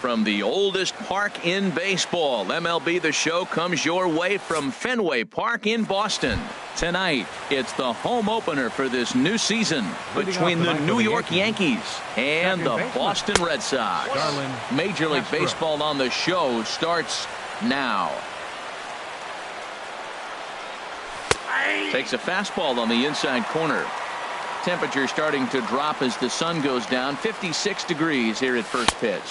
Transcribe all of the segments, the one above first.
from the oldest park in baseball. MLB The Show comes your way from Fenway Park in Boston. Tonight, it's the home opener for this new season between the New York Yankees and the Boston Red Sox. Major League Baseball on the Show starts now. Takes a fastball on the inside corner. Temperature starting to drop as the sun goes down. 56 degrees here at first pitch.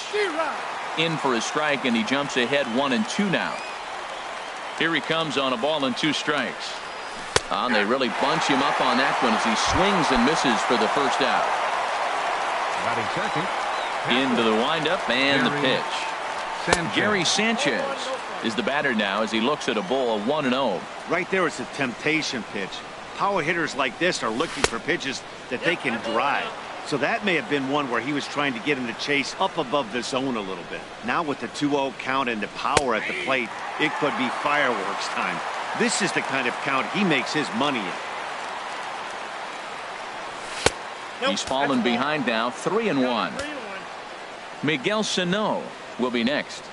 In for a strike, and he jumps ahead 1-2 now. Here he comes on a ball and 2 strikes. And they really bunch him up on that one as he swings and misses for the first out. Into the windup and the pitch. Gary Sanchez is the batter now as he looks at a ball 1-0. Right there, it's a temptation pitch. Power hitters like this are looking for pitches that they can drive. So that may have been one where he was trying to get him to chase up above the zone a little bit. Now with the 2-0 count and the power at the plate, it could be fireworks time. This is the kind of count he makes his money in. He's fallen behind now, 3-1. Miguel Sano will be next.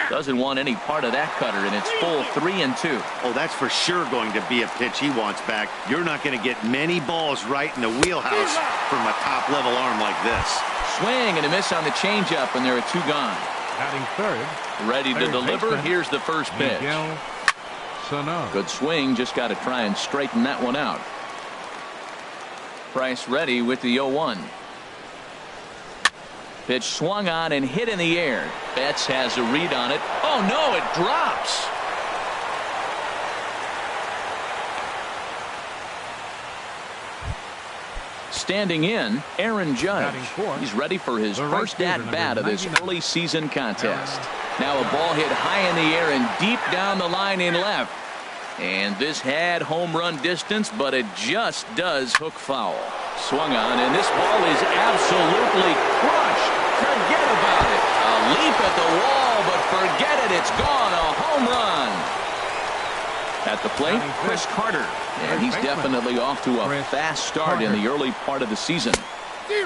Doesn't want any part of that cutter, and it's full 3-2. Oh, that's for sure going to be a pitch he wants back. You're not going to get many balls right in the wheelhouse from a top-level arm like this. Swing and a miss on the changeup, and there are 2 gone. Batting third. Ready to deliver. Here's the first pitch. Good swing. Just got to try and straighten that one out. Price ready with the 0-1. Pitch swung on and hit in the air. Betts has a read on it. Oh, no, it drops. Standing in, Aaron Judge. He's ready for his first at-bat of this early season contest. Now a ball hit high in the air and deep down the line in left. And this had home run distance, but it just does hook foul. Swung on, and this ball is absolutely crushed. Forget about it. A leap at the wall, but forget it. It's gone. A home run. At the plate, Chris Carter. And he's definitely off to a fast start in the early part of the season.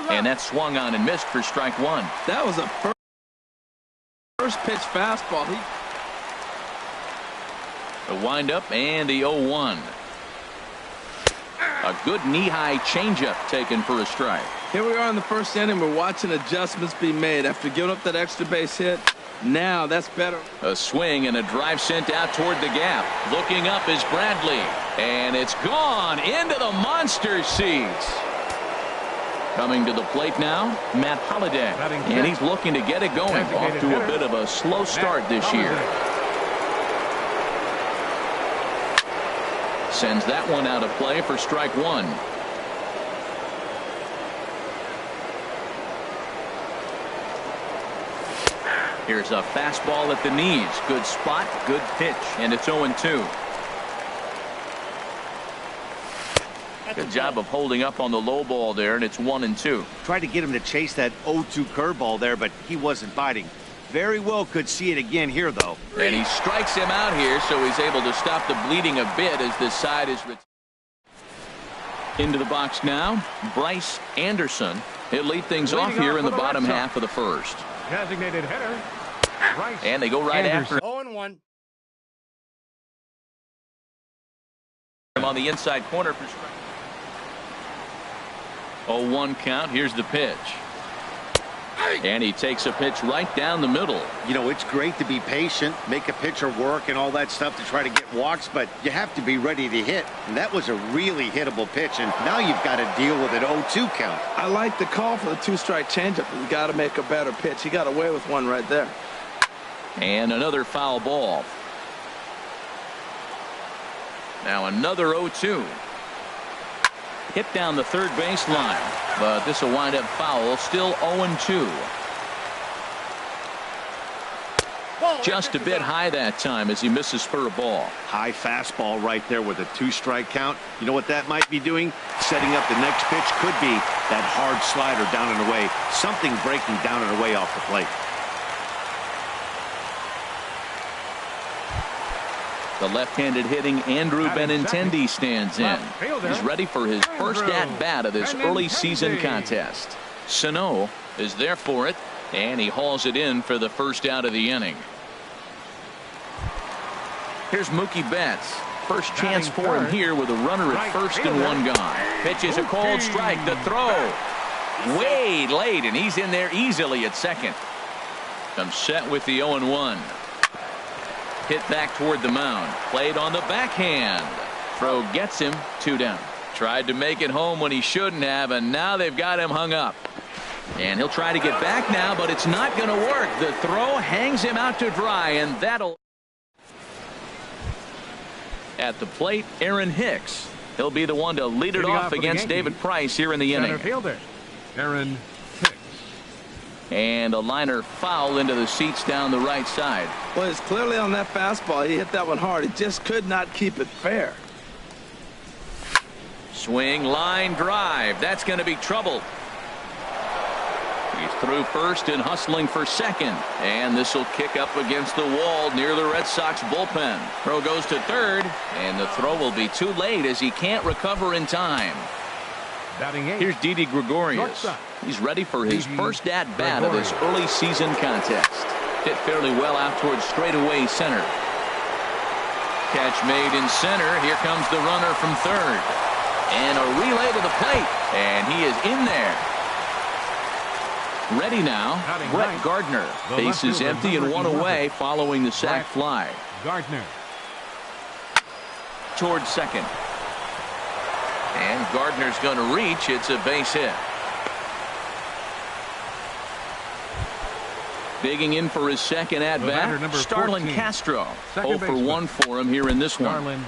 And that swung on and missed for strike 1. That was a first pitch fastball. The windup and the 0-1. A good knee-high changeup taken for a strike. Here we are in the first inning. We're watching adjustments be made after giving up that extra base hit. Now that's better. A swing and a drive sent out toward the gap. Looking up is Bradley. And it's gone into the monster seats. Coming to the plate now, Matt Holliday. And he's looking to get it going. Off to a bit of a slow start this year. Sends that one out of play for strike 1. Here's a fastball at the knees. Good spot, good pitch, and it's 0-2. Good job of holding up on the low ball there, and it's 1-2. Tried to get him to chase that 0-2 curveball there, but he wasn't biting. Very well could see it again here, though. And he strikes him out here, so he's able to stop the bleeding a bit as this side is into the box now. Bryce Anderson. He'll lead things off here in the bottom half of the first. Designated hitter. And they go right after 0-1. him on the inside corner for strike. 0-1 count. Here's the pitch. And he takes a pitch right down the middle. You know, it's great to be patient, make a pitcher work and all that stuff to try to get walks, but you have to be ready to hit. And that was a really hittable pitch, and now you've got to deal with an 0-2 count. I like the call for the 2-strike changeup. You got to make a better pitch. He got away with one right there. And another foul ball. Now another 0-2. Hit down the third base line, but this will wind up foul. Still 0-2. Just a bit high that time as he misses for a ball. High fastball right there with a 2-strike count. You know what that might be doing? Setting up the next pitch. Could be that hard slider down and away. Something breaking down and away off the plate. The left-handed hitting Andrew Benintendi stands in. He's ready for his first at-bat of this early season contest. Sano is there for it. And he hauls it in for the first out of the inning. Here's Mookie Betts. First chance for him here with a runner at first and one gone. Pitches a cold strike. The throw. Way late, and he's in there easily at second. Comes set with the 0-1. Hit back toward the mound. Played on the backhand. Throw gets him. 2 down. Tried to make it home when he shouldn't have, and now they've got him hung up. And he'll try to get back now, but it's not going to work. The throw hangs him out to dry, and that'll... At the plate, Aaron Hicks. He'll be the one to lead it off against David Price here in the inning. Center fielder, Aaron Hicks. And a liner foul into the seats down the right side. Well, it's clearly on that fastball. He hit that one hard. He just could not keep it fair. Swing, line drive. That's going to be trouble. He's through first and hustling for second. And this will kick up against the wall near the Red Sox bullpen. Throw goes to third, and the throw will be too late as he can't recover in time. Batting 8. Here's Didi Gregorius. He's ready for his first at-bat of this early season contest. Hit fairly well out towards straightaway center. Catch made in center. Here comes the runner from third. And a relay to the plate. And he is in there. Ready now, Brett Gardner. Base is empty and one away following the sac fly. Gardner. Towards second. And Gardner's going to reach. It's a base hit. Digging in for his second at-bat, Starlin Castro. 0 for 1 for him here in this one.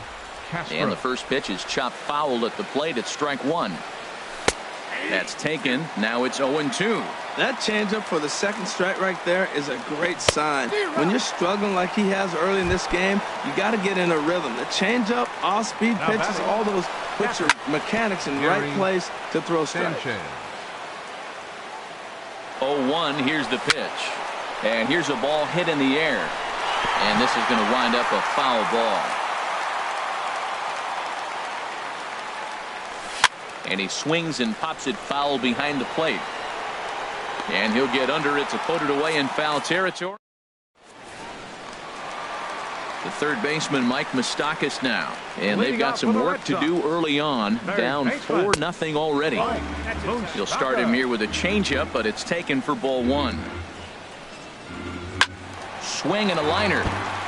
And the first pitch is chopped foul at the plate at strike 1. That's taken. Now it's 0-2. That changeup for the second strike right there is a great sign. When you're struggling like he has early in this game, you got to get in a rhythm. The changeup, off-speed pitches, all those put your mechanics in the right place to throw strikes. 0-1. Here's the pitch. And here's a ball hit in the air. And this is going to wind up a foul ball. And he swings and pops it foul behind the plate. And he'll get under it to put it away in foul territory. The third baseman, Mike Moustakas, now. And they've got some work to do early on. Down 4-0 already. He'll start him here with a changeup, but it's taken for ball 1. Swing and a liner,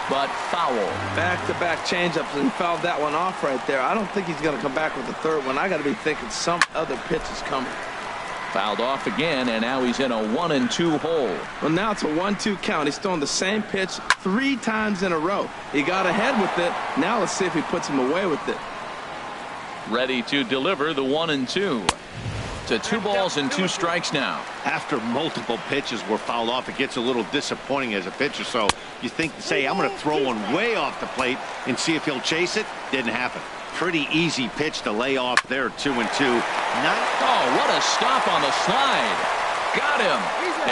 but foul. Back-to-back changeups, and he fouled that one off right there. I don't think he's going to come back with the third one. I got to be thinking some other pitch is coming. Fouled off again, and now he's in a 1-2 hole. Well, now it's a 1-2 count. He's throwing the same pitch 3 times in a row. He got ahead with it. Now let's see if he puts him away with it. Ready to deliver the 1-2. To 2 balls and 2 strikes now. After multiple pitches were fouled off, it gets a little disappointing as a pitcher. So you think, say, I'm going to throw one way off the plate and see if he'll chase it. Didn't happen. Pretty easy pitch to lay off there. 2-2. Oh, what a stop on the slide. Got him.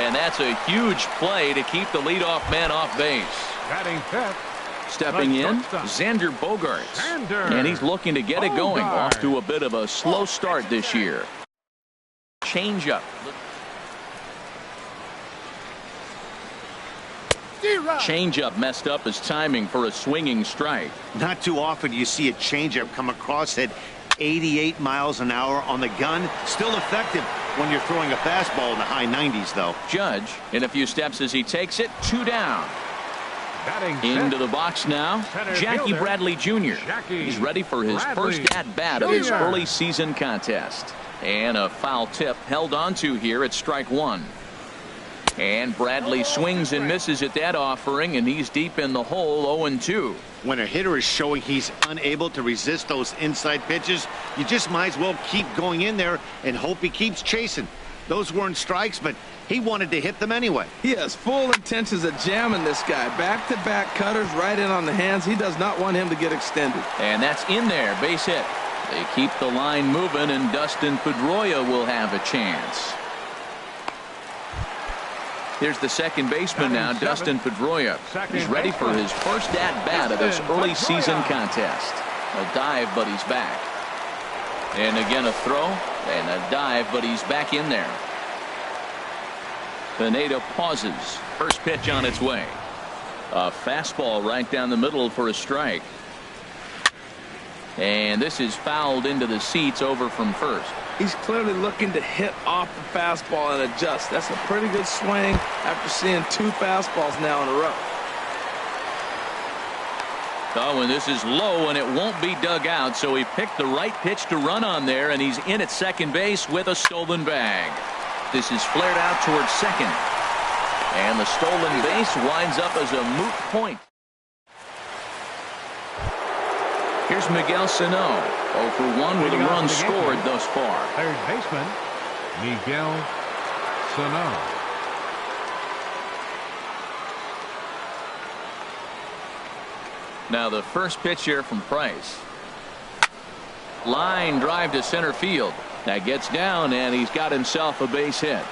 And that's a huge play to keep the leadoff man off base. Batting fifth. Stepping in, Xander Bogaerts. And he's looking to get it going. Off to a bit of a slow start this year. Changeup. Changeup messed up his timing for a swinging strike. Not too often you see a changeup come across at 88 miles an hour on the gun. Still effective when you're throwing a fastball in the high 90s, though. Judge in a few steps as he takes it. 2 down. Into the box now, Jackie Bradley Jr. He's ready for his first at-bat of his early season contest. And a foul tip held onto here at strike 1. And Bradley swings and misses at that offering, and he's deep in the hole. 0-2. When a hitter is showing he's unable to resist those inside pitches, you just might as well keep going in there and hope he keeps chasing. Those weren't strikes, but he wanted to hit them anyway. He has full intentions of jamming this guy. Back-to-back cutters right in on the hands. He does not want him to get extended. And that's in there. Base hit. They keep the line moving, and Dustin Pedroia will have a chance. Here's the second baseman now, Dustin Pedroia. He's ready for his first at-bat of this early season contest. A dive, but he's back. And again a throw, and a dive, but he's back in there. Pineda pauses. First pitch on its way. A fastball right down the middle for a strike. And this is fouled into the seats over from first. He's clearly looking to hit off the fastball and adjust. That's a pretty good swing after seeing 2 fastballs now in a row. Oh, and this is low, and it won't be dug out, so he picked the right pitch to run on there, and he's in at second base with a stolen bag. This is flared out towards second, and the stolen base winds up as a moot point. Here's Miguel Sano, 0 for 1 with a run scored thus far. Third baseman, Miguel Sano. Now the first pitch here from Price. Line drive to center field. That gets down, and he's got himself a base hit.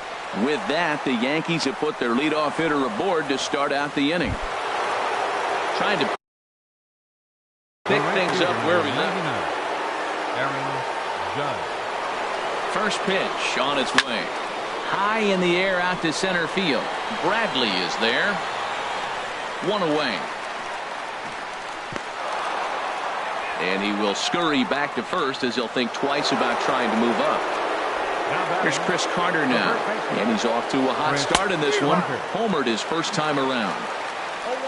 With that, the Yankees have put their leadoff hitter aboard to start out the inning. Trying to pick things up where we left. Aaron Judge. First pitch on its way. High in the air out to center field. Bradley is there. 1 away. And he will scurry back to first as he'll think twice about trying to move up. Here's Chris Carter now. And he's off to a hot start in this one. Homered his first time around.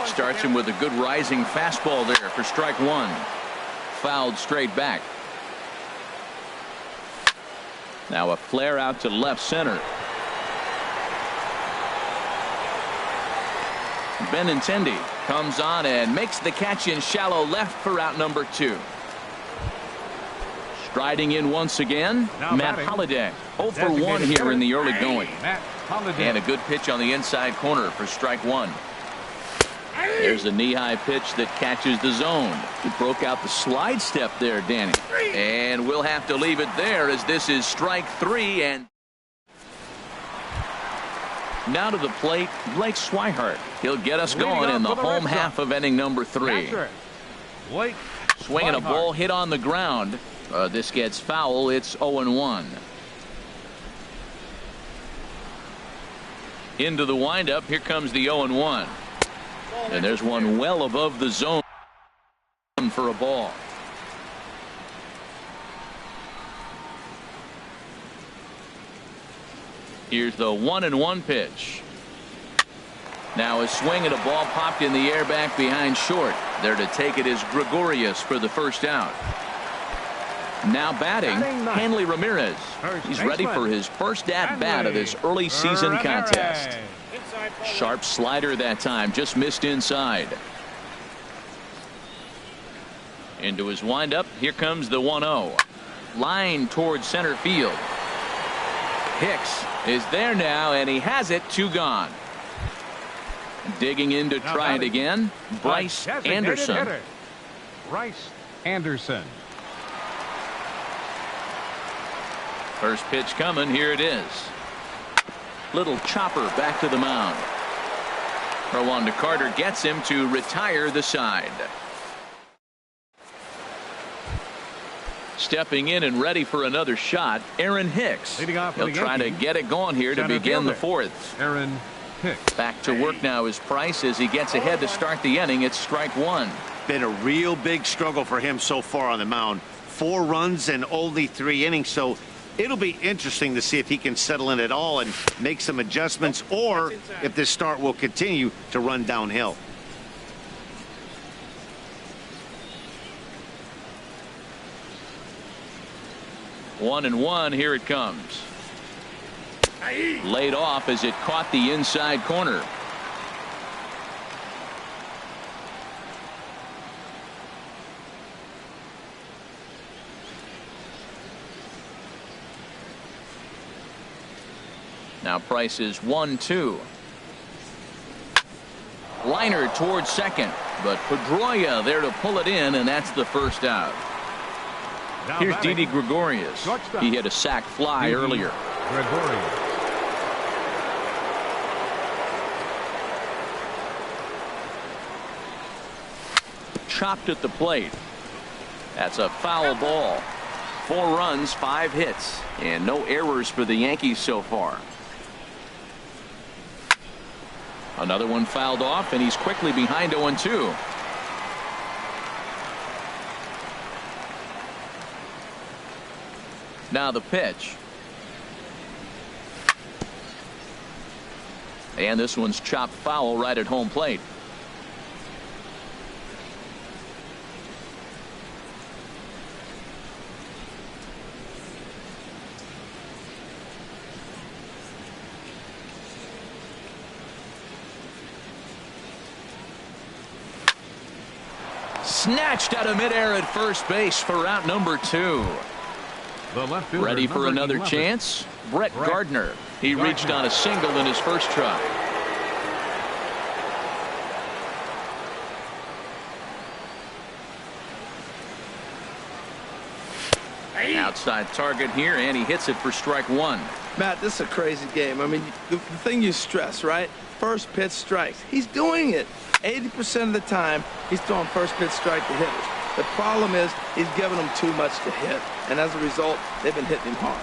Starts him with a good rising fastball there for strike 1. Fouled straight back. Now a flare out to left center. Benintendi comes on and makes the catch in shallow left for out number 2. Striding in once again, Matt Holliday. 0 for 1 here in the early going. And a good pitch on the inside corner for strike 1. There's a knee-high pitch that catches the zone. He broke out the slide step there, Danny. And we'll have to leave it there as this is strike 3. And now to the plate, Blake Swihart. He'll get us going in the home half of inning number 3. Swinging a ball hit on the ground. This gets foul. It's 0-1. Into the windup. Here comes the 0-1. And there's one well above the zone for a ball. Here's the 1-1 pitch. Now a swing and a ball popped in the air back behind short. There to take it is Gregorius for the first out. Now batting, Hanley Ramirez. He's ready for his first at-bat of this early season contest. Sharp slider that time, just missed inside. Into his windup, here comes the 1-0. Line towards center field. Hicks is there now, and he has it. 2 gone. Digging in to try it again, Bryce Anderson. Bryce Anderson. First pitch coming. Here it is. Little chopper back to the mound. Throw on to Carter gets him to retire the side. Stepping in and ready for another shot, Aaron Hicks. He'll try to get it going here to begin the 4th. Aaron Hicks. Back to work now is Price as he gets ahead to start the inning. It's strike 1. Been a real big struggle for him so far on the mound. 4 runs and only 3 innings, so it'll be interesting to see if he can settle in at all and make some adjustments, or if this start will continue to run downhill. One and one. Here it comes. Laid off as it caught the inside corner. Now Price is 1-2. Liner towards second, but Pedroia there to pull it in, and that's the first out. Here's Didi Gregorius. He hit a sac fly earlier. Gregorius. Chopped at the plate. That's a foul ball. 4 runs, 5 hits, and no errors for the Yankees so far. Another one fouled off, and he's quickly behind 0-2. Now the pitch. And this one's chopped foul right at home plate. Snatched out of midair at first base for out number 2. Ready for another chance? Brett Gardner. He reached on a single in his first try. Outside target here, and he hits it for strike 1. Matt, this is a crazy game. I mean, the thing you stress, right? First pitch strikes. He's doing it. 80% of the time, he's throwing first pitch strike to hitters. The problem is he's giving them too much to hit, and as a result, they've been hitting him hard.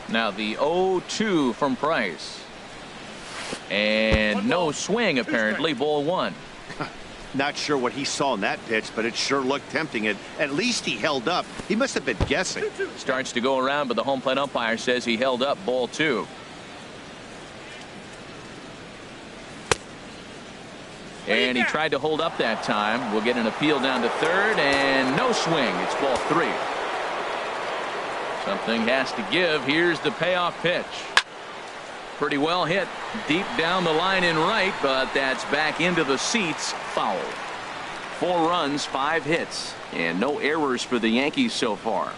Now the 0-2 from Price. And no swing, apparently. Ball 1. Not sure what he saw in that pitch, but it sure looked tempting. And at least he held up. He must have been guessing. Starts to go around, but the home plate umpire says he held up. Ball 2. And he tried to hold up that time. We'll get an appeal down to third, and no swing. It's ball 3. Something has to give. Here's the payoff pitch. Pretty well hit deep down the line in right, but that's back into the seats. Foul. 4 runs, 5 hits, and no errors for the Yankees so far.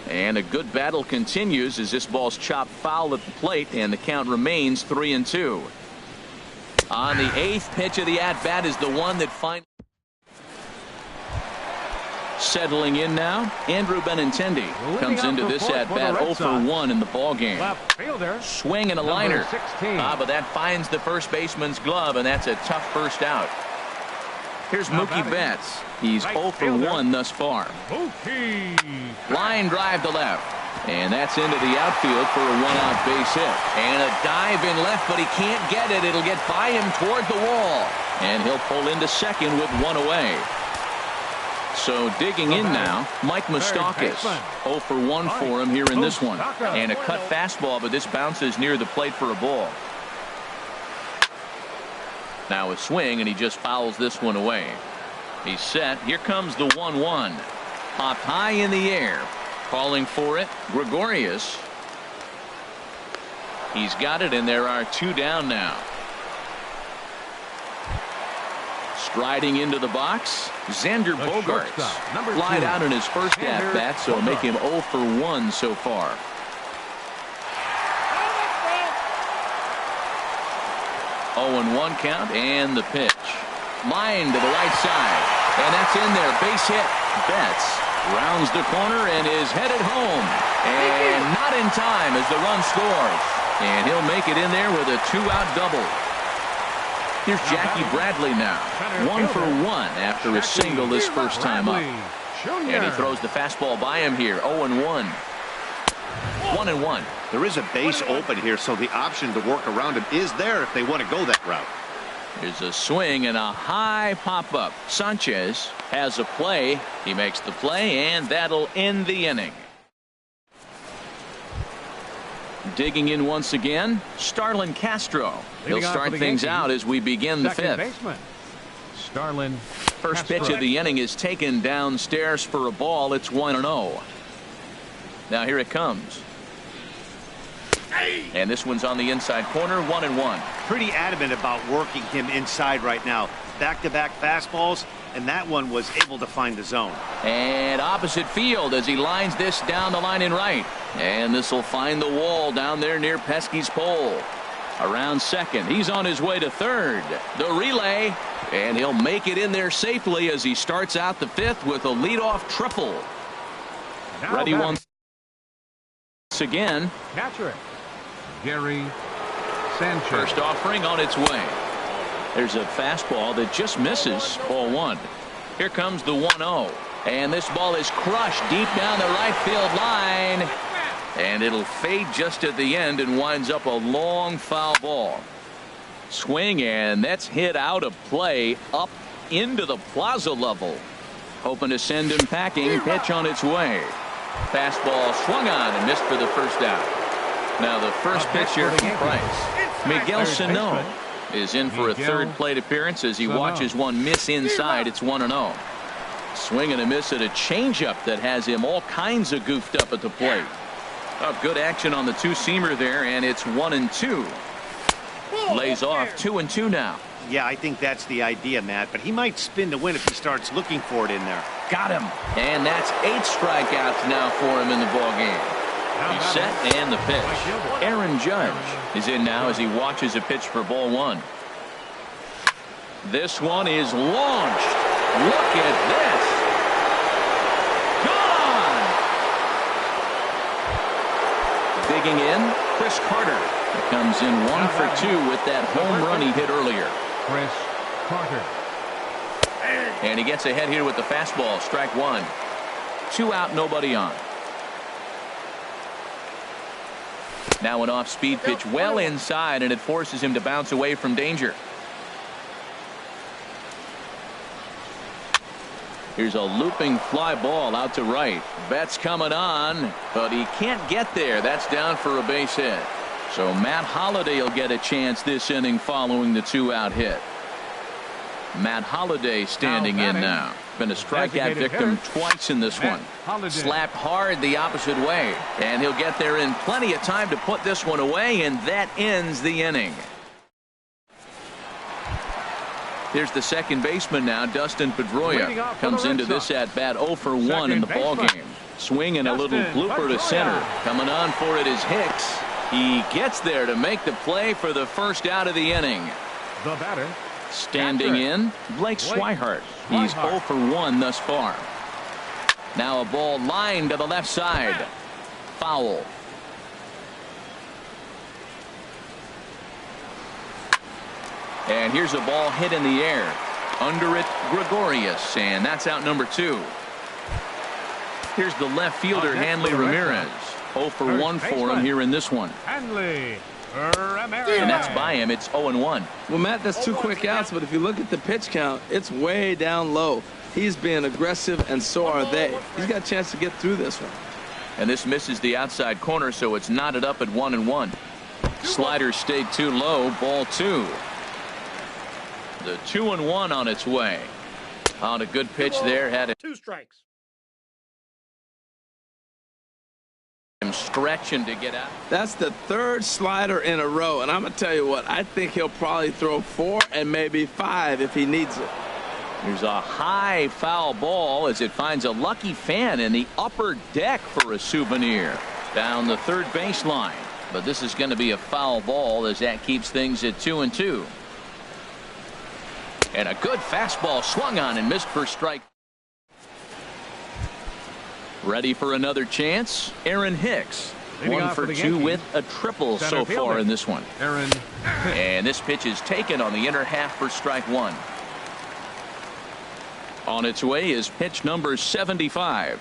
And a good battle continues as this ball's chopped foul at the plate, and the count remains 3-2. On the 8th pitch of the at-bat is the one that finally. Settling in now, Andrew Benintendi comes into this at-bat 0-for-1 in the ballgame. Swing and a liner. But that finds the first baseman's glove, and that's a tough first out. Here's Mookie Betts. He's 0-for-1 thus far. Line drive to left. And that's into the outfield for a 1-out base hit. And a dive in left, but he can't get it. It'll get by him toward the wall. And he'll pull into second with 1 away. So digging in now, Mike Moustakas. 0-for-1 for him here in this one. And a cut fastball, but this bounces near the plate for a ball. Now a swing, and he just fouls this one away. He's set. Here comes the 1-1. Popped high in the air. Calling for it, Gregorius. He's got it, and there are 2 down now. Striding into the box, Xander Bogaerts. Flied out in his first at-bat, so make him 0-for-1 so far. Oh, and 1 count, and the pitch. Line to the right side, and that's in there. Base hit. Betts rounds the corner and is headed home. And not in time as the run scores. And he'll make it in there with a 2-out double. Here's Jackie Bradley now. 1-for-1 after a single his first time up. And he throws the fastball by him here. 0-1. 1-1. There is a base open here, so the option to work around him is there if they want to go that route. There's a swing and a high pop-up. Sanchez has a play. He makes the play, and that'll end the inning. Digging in once again, Starlin Castro. He'll start things out as we begin the 5th. First pitch of the inning is taken downstairs for a ball. It's 1-0. Now here it comes. And this one's on the inside corner, 1-1. Pretty adamant about working him inside right now. Back-to-back fastballs, and that one was able to find the zone. And opposite field as he lines this down the line in right. And this will find the wall down there near Pesky's pole. Around second. He's on his way to third. The relay. And he'll make it in there safely as he starts out the 5th with a leadoff triple. Ready once again. Catcher it. Gary Sanchez. First offering on its way. There's a fastball that just misses. Ball 1. Here comes the 1-0. And this ball is crushed deep down the right field line. And it'll fade just at the end and winds up a long foul ball. Swing, and that's hit out of play up into the plaza level. Hoping to send him packing. Pitch on its way. Fastball swung on and missed for the first out. Now the first pitch here from Price. Miguel Sano is in for a third plate appearance as he watches one miss inside. It's 1-0. Swing and a miss at a changeup that has him all kinds of goofed up at the plate. Oh, good action on the two-seamer there, and it's 1-2. Lays off 2-2 now. Yeah, I think that's the idea, Matt, but he might spin to win if he starts looking for it in there. Got him. And that's 8 strikeouts now for him in the ballgame. He's set, and the pitch. Aaron Judge is in now as he watches a pitch for ball 1. This one is launched. Look at this. Gone. Digging in, Chris Carter. Comes in 1 for 2 with that home run he hit earlier. Chris Carter. And he gets ahead here with the fastball. Strike 1. 2 out, nobody on. Now an off-speed pitch well inside, and it forces him to bounce away from danger. Here's a looping fly ball out to right. Betts coming on, but he can't get there. That's down for a base hit. So Matt Holliday will get a chance this inning following the 2-out hit. Matt Holliday standing in now. Been a strikeout victim twice in this one. Slapped hard the opposite way. And he'll get there in plenty of time to put this one away, and that ends the inning. Here's the second baseman now, Dustin Pedroia. Comes into this at-bat 0 for 1 in the ballgame. Swing and a little blooper to center. Coming on for it is Hicks. He gets there to make the play for the first out of the inning. The batter. Standing in, Blake Swihart. He's 0 for 1 thus far. Now a ball lined to the left side. Foul. And here's a ball hit in the air. Under it, Gregorius, and that's out number 2. Here's the left fielder, Hanley Ramirez. 0 for 1 for him here in this one. Hanley Ramirez. And that's by him. It's 0-1. Well, Matt, that's 2 quick outs, but if you look at the pitch count, it's way down low. He's being aggressive, and so are they. He's got a chance to get through this one. And this misses the outside corner, so it's knotted up at 1-1. Slider stayed too low. Ball 2. The 2-1 on its way. On a good pitch there. Had it. 2 strikes. Him stretching to get out. That's the 3rd slider in a row, and I'm going to tell you what, I think he'll probably throw 4 and maybe 5 if he needs it. There's a high foul ball as it finds a lucky fan in the upper deck for a souvenir. Down the third baseline. But this is going to be a foul ball as that keeps things at 2-2. And a good fastball swung on and missed for strike. Ready for another chance? Aaron Hicks. 1 for 2 with a triple so far in this one. Aaron. And this pitch is taken on the inner half for strike 1. On its way is pitch number 75.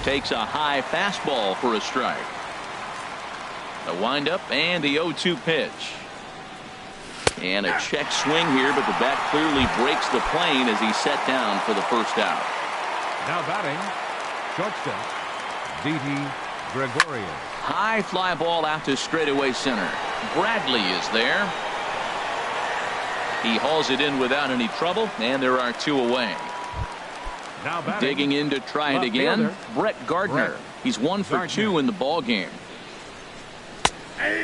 Takes a high fastball for a strike. The windup and the 0-2 pitch. And a check swing here, but the bat clearly breaks the plane as he's set down for the first out. Now batting, shortstop, D.D. Gregorius. High fly ball out to straightaway center. Bradley is there. He hauls it in without any trouble, and there are 2 away. Now batting, digging in to try it again, fielder, Brett Gardner. He's 1 for 2 in the ball game.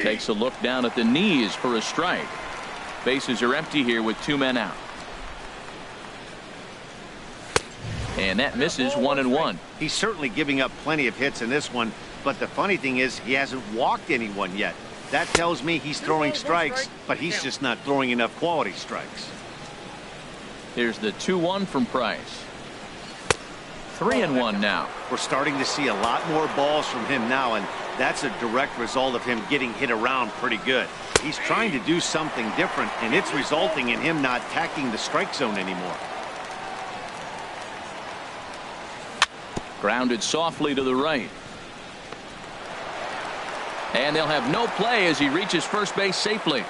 Takes a look down at the knees for a strike. Bases are empty here with 2 men out. And that misses 1-1. He's certainly giving up plenty of hits in this one, but the funny thing is he hasn't walked anyone yet. That tells me he's throwing strikes, but he's just not throwing enough quality strikes. Here's the 2-1 from Price. 3-1 now. We're starting to see a lot more balls from him now, and that's a direct result of him getting hit around pretty good. He's trying to do something different, and it's resulting in him not attacking the strike zone anymore. Grounded softly to the right. And they'll have no play as he reaches first base safely.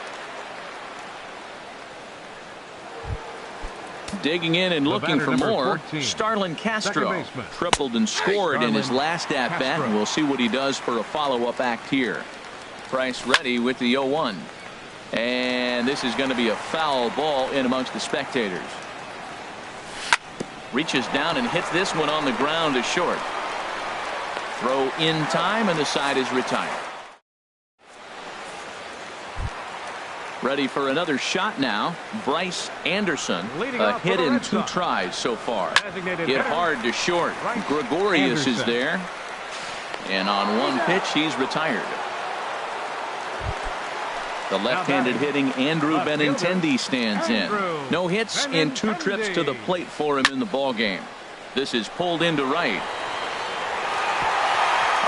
Digging in and looking for more, 14, Starlin Castro tripled and scored in his last at-bat, and we'll see what he does for a follow-up act here. Price ready with the 0-1. And this is going to be a foul ball in amongst the spectators. Reaches down and hits this one on the ground to short. Throw in time, and the side is retired. Ready for another shot now. Bryce Anderson, a hit in 2 tries so far. Hit hard to short. Gregorius is there. And on one pitch, he's retired. The left-handed hitting Andrew Benintendi stands in. No hits in 2 trips to the plate for him in the ballgame. This is pulled into right.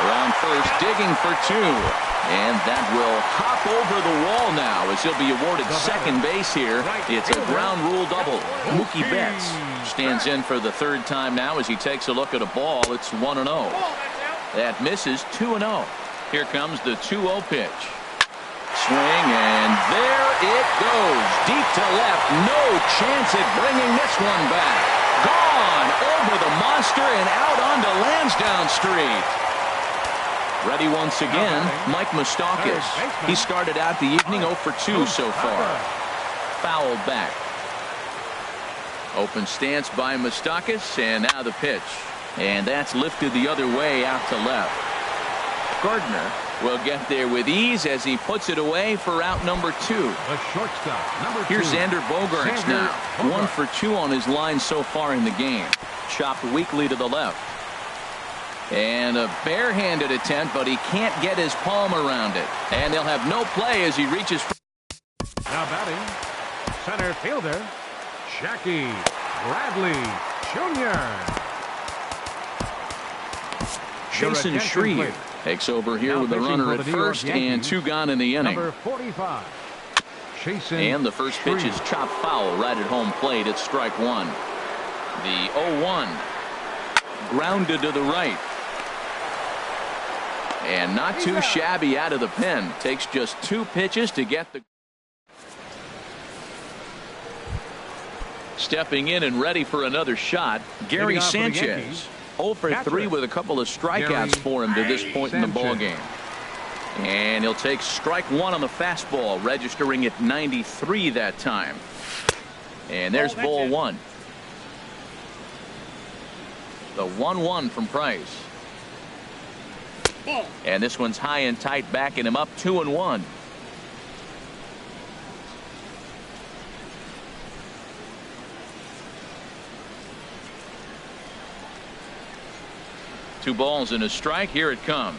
Around first, digging for 2. And that will hop over the wall now as he'll be awarded second base here. It's a ground rule double. Mookie Betts stands in for the 3rd time now as he takes a look at a ball. It's 1-0. That misses. 2-0. Here comes the 2-0 pitch. Swing, and there it goes. Deep to left. No chance at bringing this one back. Gone over the monster and out onto Lansdowne Street. Ready once again, Mike Moustakas. He started out the evening 0 for 2 so far. Fouled back. Open stance by Moustakas, and now the pitch. And that's lifted the other way out to left. Gardner will get there with ease as he puts it away for out number 2. The shortstop, number 2. Here's Xander Bogaerts now. 1 for 2 on his line so far in the game. Chopped weakly to the left. And a barehanded attempt, but he can't get his palm around it. And they'll have no play as he reaches. Now batting, center fielder, Jackie Bradley Jr. Jason Shreve takes over here with a runner at first and 2 gone in the inning. Number 45. And the first pitch is chopped foul right at home plate. It's strike 1. The 0-1 grounded to the right. And not too shabby out of the pen. Takes just 2 pitches to get the. Stepping in and ready for another shot, Gary Sanchez. 0 for 3 with a couple of strikeouts for him to this point in the ballgame. And he'll take strike 1 on the fastball, registering at 93 that time. And there's ball 1. The 1-1 from Price. And this one's high and tight, backing him up 2-1. Two balls and a strike. Here it comes.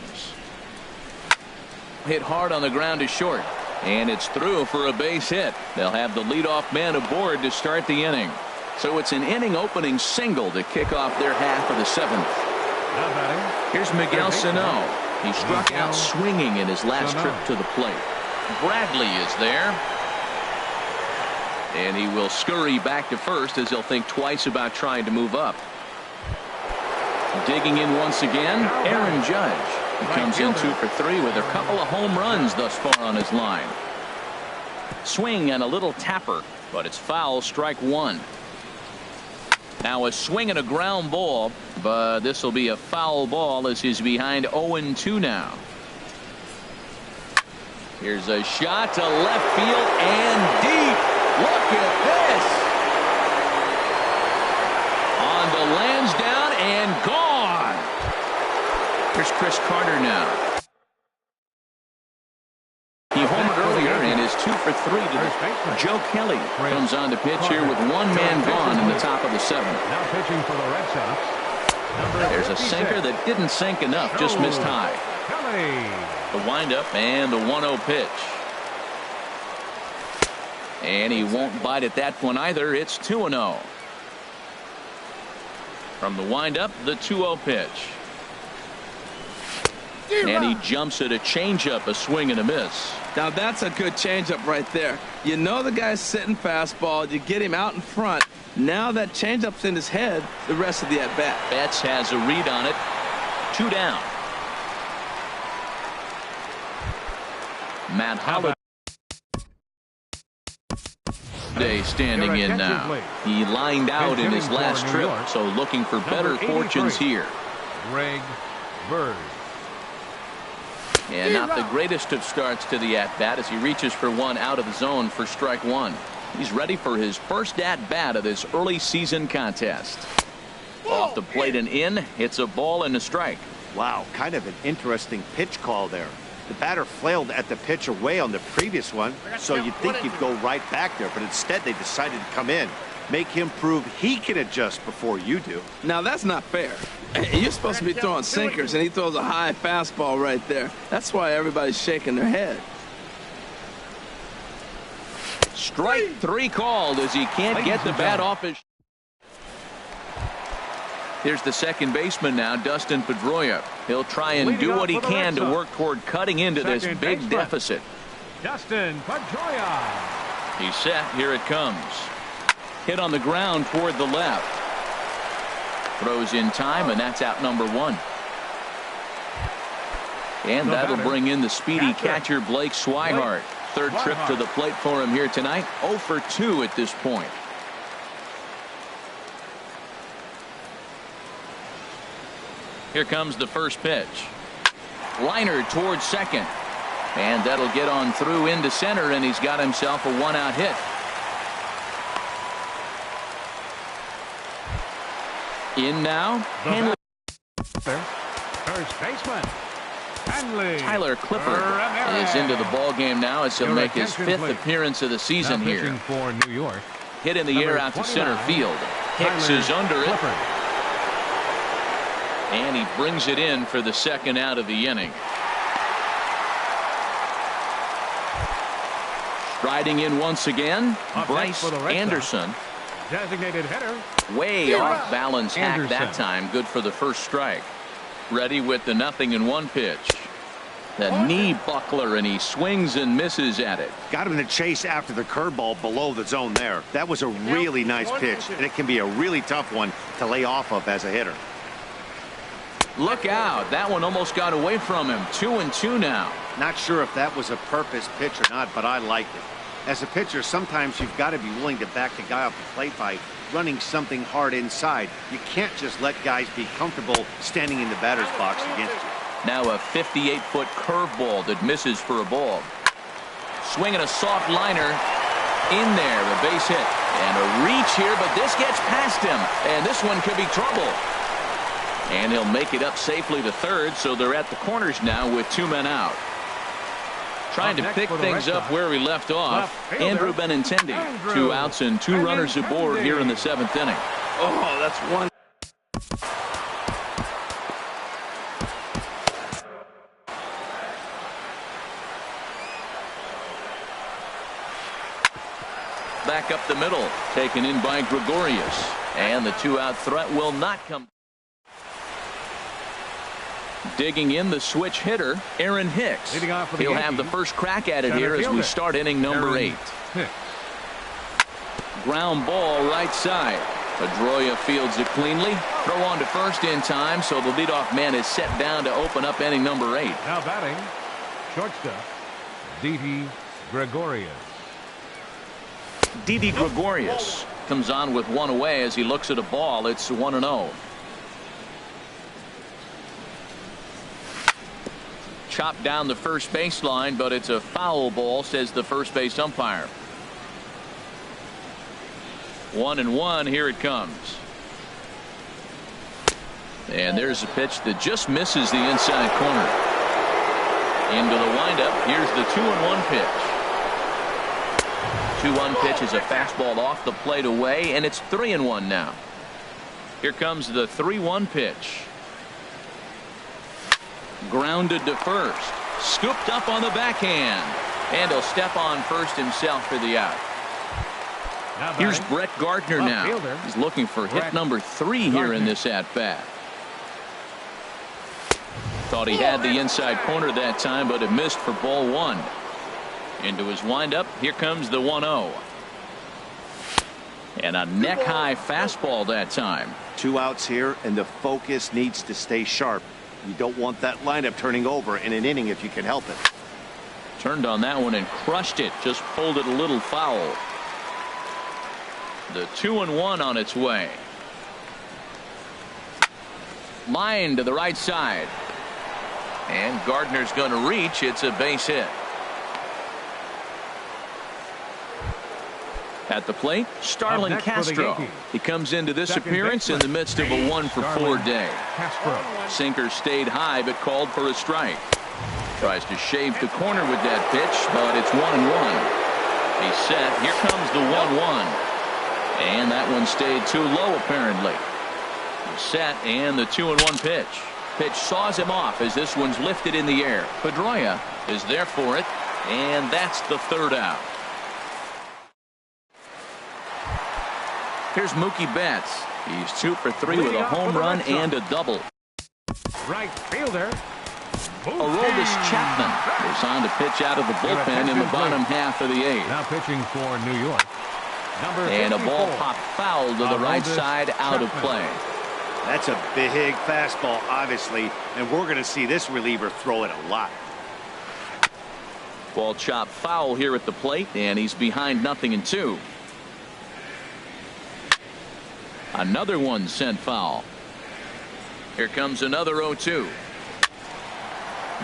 Hit hard on the ground to short. And it's through for a base hit. They'll have the leadoff man aboard to start the inning. So it's an inning opening single to kick off their half of the 7th. Here's Miguel Sano. He struck out swinging in his last trip to the plate. Bradley is there. And he will scurry back to first as he'll think twice about trying to move up. Digging in once again, Aaron Judge. He comes in 2 for 3 with a couple of home runs thus far on his line. Swing and a little tapper, but it's foul, strike 1. Now a swing and a ground ball, but this will be a foul ball as he's behind 0-2 now. Here's a shot to left field and deep. Look at this. On to Lansdowne and gone. Here's Chris Carter now. He homered earlier and is 2 for 3 today. Joe Kelly comes on to pitch here with 1 man gone in the top of the 7th. Now pitching for the Red Sox. There's a sinker that didn't sink enough, just missed high. The windup and the 1-0 pitch. And he won't bite at that one either. It's 2-0. From the windup, the 2-0 pitch. And he jumps at a changeup, a swing and a miss. Now that's a good changeup right there. You know the guy's sitting fastball. You get him out in front. Now that changeup's in his head the rest of the at-bat. Betts has a read on it. 2 down. Matt Holliday standing in now. He lined out in his last trip, so looking for better fortunes here. Greg Bird. And not the greatest of starts to the at-bat as he reaches for one out of the zone for strike one. He's ready for his first at-bat of this early season contest. Off the plate and in. It's a ball and a strike. Wow, kind of an interesting pitch call there. The batter flailed at the pitch away on the previous one, so you'd think he'd go right back there, but instead they decided to come in. Make him prove he can adjust before you do. Now, that's not fair. You're supposed to be throwing sinkers, and he throws a high fastball right there. That's why everybody's shaking their head. Strike three called as he can't get the bat off his. Here's the second baseman now, Dustin Pedroia. He'll try and do what he can to work toward cutting into this big deficit. Dustin Pedroia. He's set. Here it comes. Hit on the ground toward the left. Throws in time, and that's out number one. And that'll bring in the speedy catcher Blake Swihart. Third trip to the plate for him here tonight. 0 for 2 at this point. Here comes the first pitch. Liner towards second. And that'll get on through into center, and he's got himself a one-out hit. In now. Hanley. First baseman. Hanley. Tyler Clifford is into the ball game now as he'll make his fifth appearance of the season here. For New York. Hit in the air out to center field. Hicks is under it. And he brings it in for the second out of the inning. Striding in once again, Bryce Anderson. Designated hitter. Way off balance hack that time. Good for the first strike. Ready with the 0-1 pitch. The knee buckler, and he swings and misses at it. Got him in the chase after the curveball below the zone there. That was a really nice pitch, and it can be a really tough one to lay off of as a hitter. Look out. That one almost got away from him. 2-2 now. Not sure if that was a purpose pitch or not, but I liked it. As a pitcher, sometimes you've got to be willing to back the guy off the plate by running something hard inside. You can't just let guys be comfortable standing in the batter's box against you. Now a 58-foot curveball that misses for a ball. Swinging a soft liner. In there, a base hit. And a reach here, but this gets past him. And this one could be trouble. And he'll make it up safely to third, so they're at the corners now with 2 men out. Trying to pick things up where we left off, Andrew Benintendi. 2 outs and 2 runners aboard here in the 7th inning. Oh, that's one. Back up the middle, taken in by Gregorius. And the 2-out threat will not come. Digging in the switch hitter, Aaron Hicks. He'll have the first crack at it here as we start inning number 8. Ground ball right side. Pedroia fields it cleanly. Throw on to first in time, so the leadoff man is set down to open up inning number 8. Now batting, shortstop, Didi Gregorius. Didi Gregorius comes on with one away as he looks at a ball. It's 1-0. Chopped down the first baseline, but it's a foul ball, says the first base umpire. 1-1. Here it comes. And there's a pitch that just misses the inside corner. Into the windup. Here's the 2-1 pitch. 2-1 pitch is a fastball off the plate away, and it's 3-1 now. Here comes the 3-1 pitch. Grounded to first. Scooped up on the backhand. And he'll step on first himself for the out. Here's Brett Gardner now. He's looking for hit number 3 here in this at-bat. Thought he had the inside corner that time, but it missed for ball 1. Into his windup. Here comes the 1-0. And a neck-high fastball that time. 2 outs here, and the focus needs to stay sharp. You don't want that lineup turning over in an inning if you can help it. Turned on that one and crushed it. Just pulled it a little foul. The 2-1 on its way. Line to the right side. And Gardner's going to reach. It's a base hit. At the plate, Starlin Castro. He comes into this appearance in the midst of a 1-for-4 day. Sinker stayed high but called for a strike. Tries to shave the corner with that pitch, but it's 1-1. He's set. Here comes the 1-1. And that one stayed too low apparently. He's set and the 2-1 pitch. Pitch saws him off as this one's lifted in the air. Pedroia is there for it, and that's the third out. Here's Mookie Betts. He's 2 for 3 with a home run and a double. Right fielder. Aroldis Chapman is on to pitch out of the bullpen in the bottom half of the 8th. Now pitching for New York. And a ball popped foul to the right side, out of play. That's a big fastball, obviously, and we're going to see this reliever throw it a lot. Ball chopped foul here at the plate, and he's behind 0-2. Another one sent foul. Here comes another 0-2.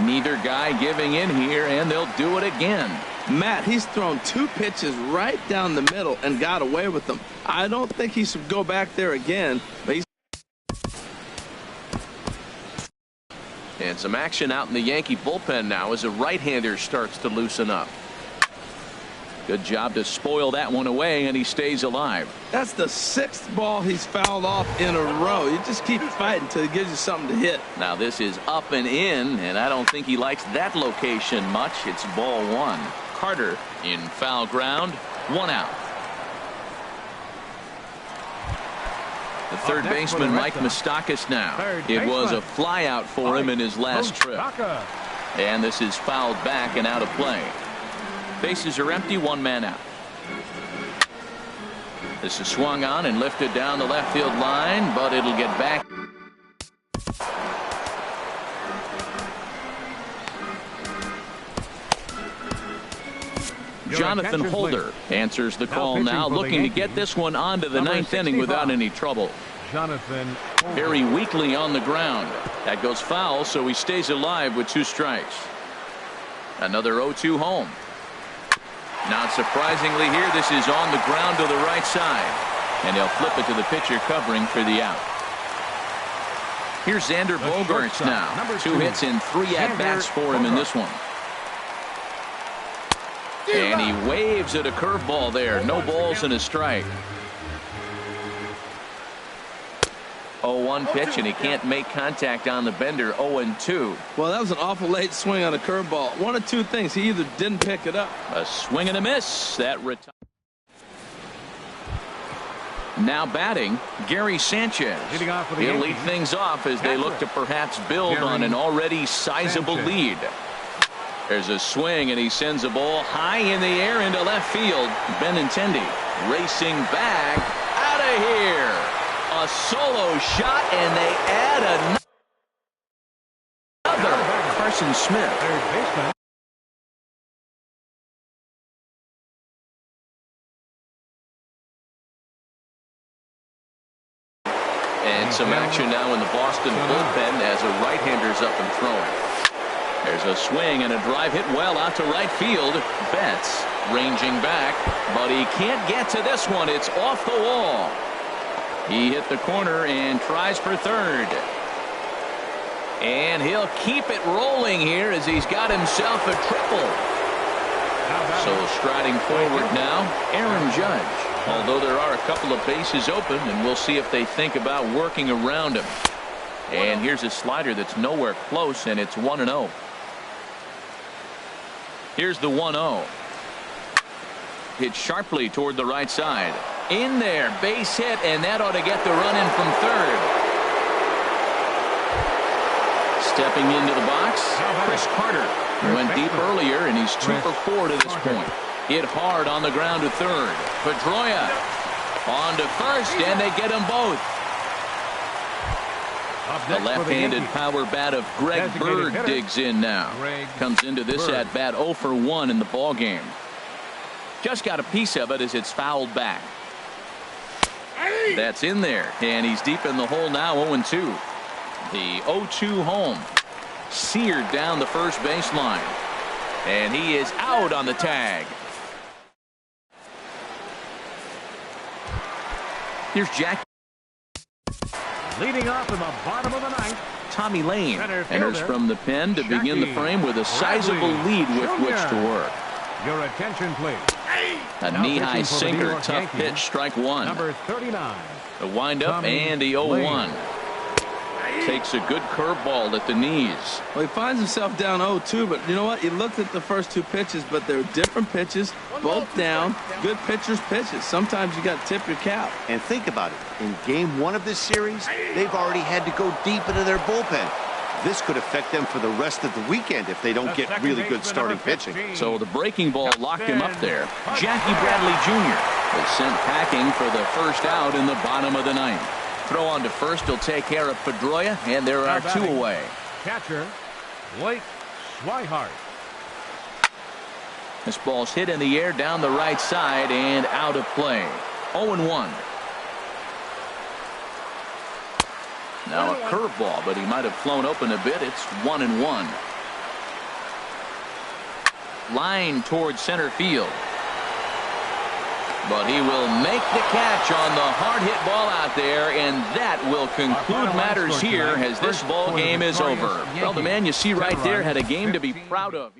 Neither guy giving in here, and they'll do it again. Matt, he's thrown 2 pitches right down the middle and got away with them. I don't think he should go back there again. But and some action out in the Yankee bullpen now as a right-hander starts to loosen up. Good job to spoil that one away, and he stays alive. That's the 6th ball he's fouled off in a row. You just keep fighting until he gives you something to hit. Now this is up and in, and I don't think he likes that location much. It's ball 1. Carter in foul ground. 1 out. The third baseman, Mike Moustakas now. It was a fly out for him in his last trip. And this is fouled back and out of play. Bases are empty, 1 man out. This is swung on and lifted down the left field line, but it'll get back. Jonathan Holder answers the call now, looking to get this one onto the 9th inning without any trouble. Jonathan very weakly on the ground. That goes foul, so he stays alive with 2 strikes. Another 0-2 home. Not surprisingly here, this is on the ground to the right side, and they'll flip it to the pitcher covering for the out. Here's Xander Bogaerts now. 2 hits and 3 at-bats for him in this one. And he waves at a curveball there. No balls and a strike. 0-1 pitch, and he can't make contact on the bender. 0-2. Well, that was an awful late swing on a curveball. One of 2 things. He either didn't pick it up. A swing and a miss. That now batting, Gary Sanchez. He'll lead things off as they look to perhaps build on an already sizable lead. There's a swing, and he sends a ball high in the air into left field. Benintendi racing back out of here. A solo shot, and they add another. Carson Smith. Third baseman. And some action now in the Boston bullpen as a right-hander's up and throwing. There's a swing and a drive hit well out to right field. Betts ranging back, but he can't get to this one. It's off the wall. He hit the corner and tries for third. And he'll keep it rolling here as he's got himself a triple. So striding forward now, Aaron Judge. Although there are a couple of bases open, and we'll see if they think about working around him. And here's a slider that's nowhere close, and it's 1-0. Here's the 1-0. Hit sharply toward the right side. In there, base hit, and that ought to get the run in from third. Stepping into the box, Chris Carter. He went deep earlier, and he's 2 for 4 to this point. Hit hard on the ground to third. Pedroia on to first, and they get them both. The left-handed power bat of Greg Bird digs in now. Comes into this at bat 0 for 1 in the ball game. Just got a piece of it as it's fouled back. That's in there, and he's deep in the hole now. 0-2. The 0-2 home seared down the first baseline, and he is out on the tag. Here's Jack. Leading off in the bottom of the ninth, Tommy Lane enters from the pen to begin the frame with a sizable lead with which to work. Your attention, please. A knee-high sinker, tough pitch, strike one. Number 39. The windup and the 0-1. Takes a good curveball at the knees. Well, he finds himself down 0-2, but you know what? He looked at the first two pitches, but they're different pitches, both down. Good pitchers' pitches. Sometimes you got to tip your cap. And think about it. In game 1 of this series, they've already had to go deep into their bullpen. This could affect them for the rest of the weekend if they don't get really good starting pitching. So the breaking ball locked him up there. Jackie Bradley Jr. was sent packing for the first out in the bottom of the ninth. Throw on to first will take care of Pedroia, and there are 2 away. Catcher, Blake Swihart. This ball's hit in the air down the right side and out of play. 0-1. Now a curveball, but he might have flown open a bit. It's 1-1. Line towards center field. But he will make the catch on the hard hit ball out there, and that will conclude matters here as this ball game is over. Well, the man you see right there had a game to be proud of.